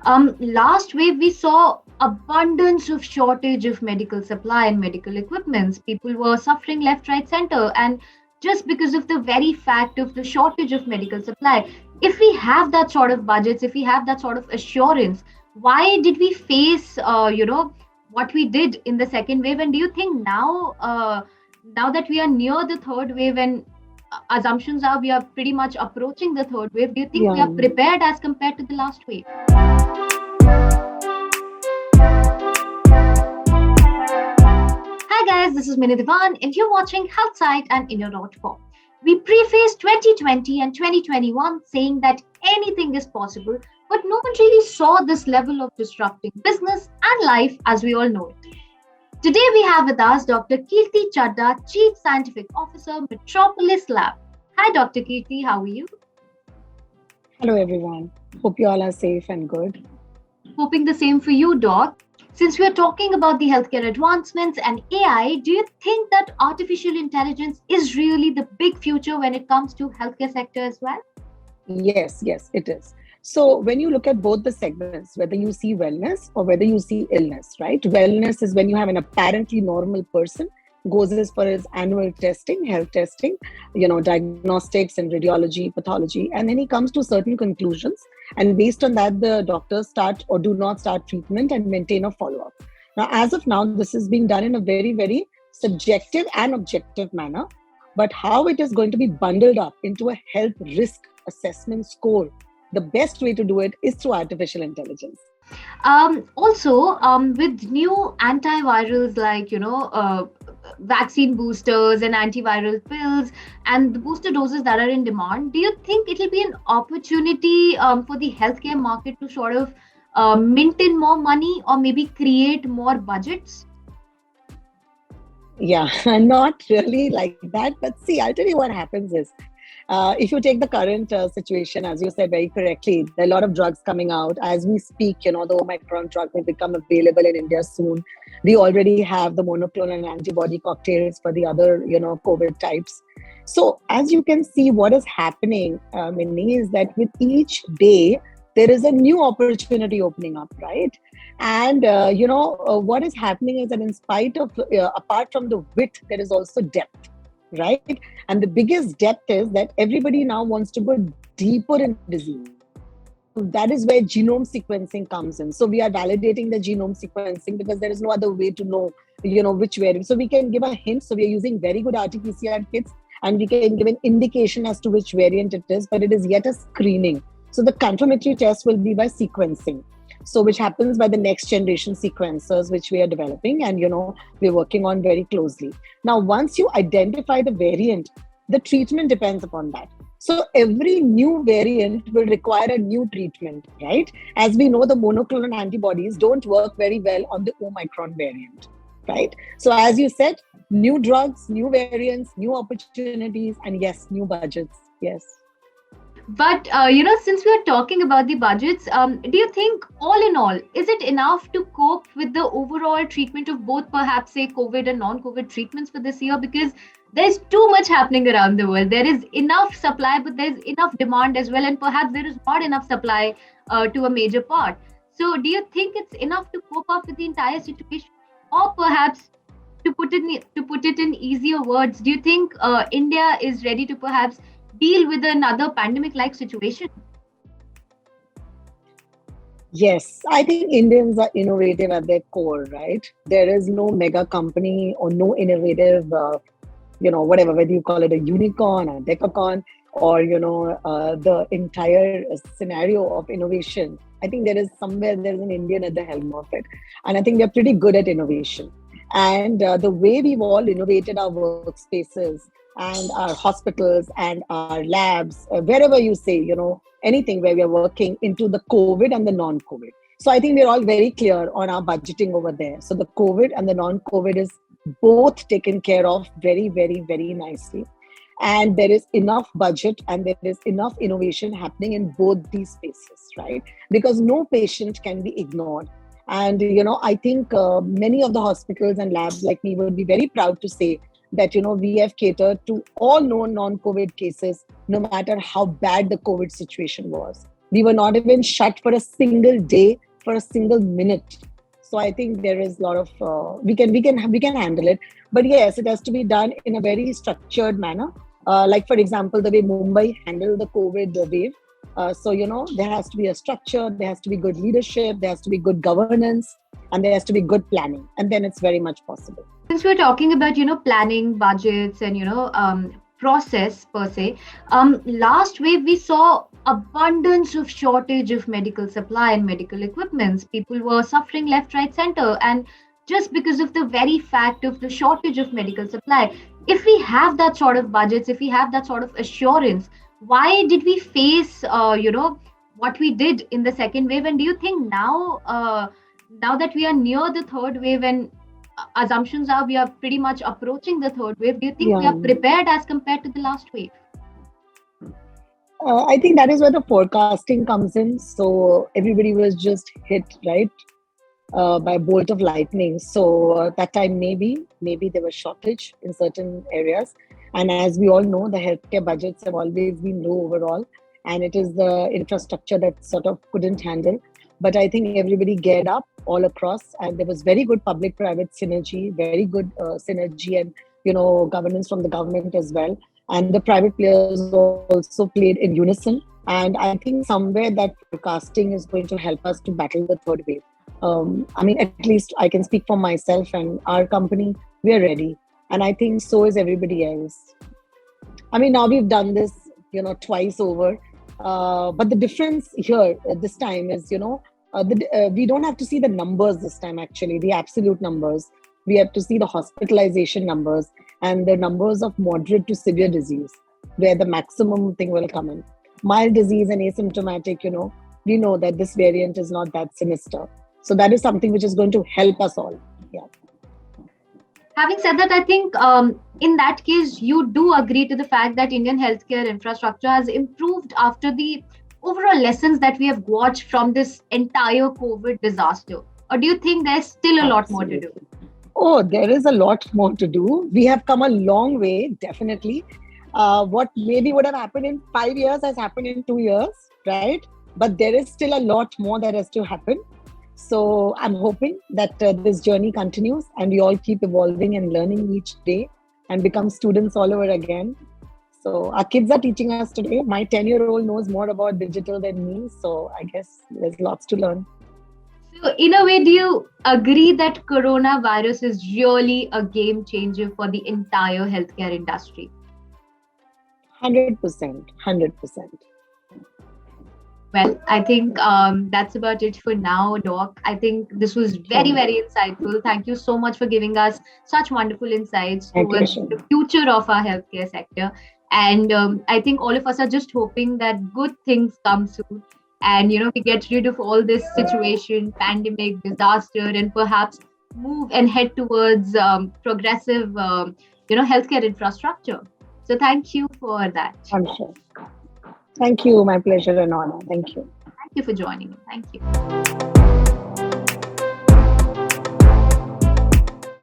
Last wave we saw abundance of shortage of medical supply and medical equipments. People were suffering left, right, center, and just because of the very fact of the shortage of medical supply. If we have that sort of budgets, if we have that sort of assurance, why did we face, what we did in the second wave? And do you think now that we are near the third wave and assumptions are we are pretty much approaching the third wave, do you think we Yeah. are prepared as compared to the last wave? Hi guys, this is Mini Divan and you're watching Health Site and Inner.com. We prefaced 2020 and 2021 saying that anything is possible, but no one really saw this level of disrupting business and life as we all know it. Today we have with us Dr. Kirti Chadda, Chief Scientific Officer, Metropolis Lab. Hi Dr. Kirti, how are you? Hello, everyone. Hope you all are safe and good. Hoping the same for you, Doc. Since we're talking about the healthcare advancements and AI, do you think that artificial intelligence is really the big future when it comes to healthcare sector as well? Yes, it is. So when you look at both the segments, whether you see wellness or whether you see illness, right? Wellness is when you have an apparently normal person goes as for his annual testing, health testing, diagnostics and radiology, pathology, and then he comes to certain conclusions. And based on that, the doctors start or do not start treatment and maintain a follow-up. Now, as of now, this is being done in a very, very subjective and objective manner. But how it is going to be bundled up into a health risk assessment score, the best way to do it is through artificial intelligence. Also, with new antivirals like vaccine boosters and antiviral pills and the booster doses that are in demand, do you think it will be an opportunity for the healthcare market to sort of mint in more money or maybe create more budgets? Yeah, not really like that. But see, I'll tell you what happens is if you take the current situation, as you said very correctly, there are a lot of drugs coming out. As we speak, the Omicron drug will become available in India soon. We already have the monoclonal antibody cocktails for the other, COVID types. So as you can see, what is happening, Minnie, is that with each day, there is a new opportunity opening up, right? And, what is happening is that in spite of, apart from the width, there is also depth, right? And the biggest depth is that everybody now wants to go deeper in disease. That is where genome sequencing comes in. So we are validating the genome sequencing because there is no other way to know, which variant. So we can give a hint. So we are using very good RT-PCR kits and we can give an indication as to which variant it is, but it is yet a screening. So the confirmatory test will be by sequencing. So which happens by the next generation sequencers, which we are developing and, we're working on very closely. Now, once you identify the variant, the treatment depends upon that. So every new variant will require a new treatment, right? As we know, the monoclonal antibodies don't work very well on the Omicron variant, right? So as you said, new drugs, new variants, new opportunities, and yes, new budgets. Yes. But since we are talking about the budgets, do you think all in all, is it enough to cope with the overall treatment of both perhaps say COVID and non-COVID treatments for this year? Because there's too much happening around the world. There is enough supply, but there's enough demand as well, and perhaps there is not enough supply to a major part. So do you think it's enough to cope up with the entire situation, or perhaps to put it in easier words, do you think India is ready to perhaps deal with another pandemic-like situation? Yes, I think Indians are innovative at their core, right? There is no mega company or no innovative, whatever, whether you call it a unicorn, a decacorn, or, the entire scenario of innovation. I think there is an Indian at the helm of it. And I think they're pretty good at innovation. And the way we've all innovated our workspaces and our hospitals and our labs, wherever you say, anything where we are working into the COVID and the non-COVID. So I think we're all very clear on our budgeting over there. So the COVID and the non-COVID is both taken care of very, very, very nicely. And there is enough budget and there is enough innovation happening in both these spaces, right? Because no patient can be ignored. And, I think many of the hospitals and labs like me would be very proud to say that, we have catered to all known non-COVID cases, no matter how bad the COVID situation was. We were not even shut for a single day, for a single minute. So I think there is a lot of we can handle it, but yes, it has to be done in a very structured manner. Like for example, the way Mumbai handled the COVID wave. So there has to be a structure, there has to be good leadership, there has to be good governance, and there has to be good planning, and then it's very much possible. Since we're talking about planning budgets and process per se, last wave we saw abundance of shortage of medical supply and medical equipments. People were suffering left, right, center, and just because of the very fact of the shortage of medical supply. If we have that sort of budgets, if we have that sort of assurance, why did we face what we did in the second wave? And do you think now that we are near the third wave, and assumptions are we are pretty much approaching the third wave, do you think we Yeah. are prepared as compared to the last wave? I think that is where the forecasting comes in. So everybody was just hit, right, by a bolt of lightning. So that time maybe there was shortage in certain areas. And as we all know, the healthcare budgets have always been low overall, and it is the infrastructure that sort of couldn't handle. But I think everybody geared up all across, and there was very good public-private synergy, very good synergy, and governance from the government as well. And the private players also played in unison. And I think somewhere that forecasting is going to help us to battle the third wave. I mean, at least I can speak for myself and our company. We are ready, and I think so is everybody else. I mean, now we've done this, twice over. But the difference here this time is, we don't have to see the numbers this time, actually, the absolute numbers. We have to see the hospitalization numbers and the numbers of moderate to severe disease, where the maximum thing will come in. Mild disease and asymptomatic, we know that this variant is not that sinister. So that is something which is going to help us all. Yeah. Having said that, I think in that case, you do agree to the fact that Indian healthcare infrastructure has improved after the overall lessons that we have watched from this entire COVID disaster. Or do you think there's still a lot more to do? Oh, there is a lot more to do. We have come a long way, definitely. What maybe would have happened in 5 years has happened in 2 years, right? But there is still a lot more that has to happen. So I'm hoping that this journey continues and we all keep evolving and learning each day and become students all over again. So our kids are teaching us today. My 10-year-old knows more about digital than me. So I guess there's lots to learn. So in a way, do you agree that coronavirus is really a game changer for the entire healthcare industry? 100%. 100%. Well, I think that's about it for now, Doc. I think this was very, very insightful. Thank you so much for giving us such wonderful insights towards the future of our healthcare sector. And I think all of us are just hoping that good things come soon. And, we get rid of all this situation, pandemic, disaster, and perhaps move and head towards progressive, healthcare infrastructure. So thank you for that. I'm sure. Thank you. My pleasure and honor. Thank you. Thank you for joining me. Thank you.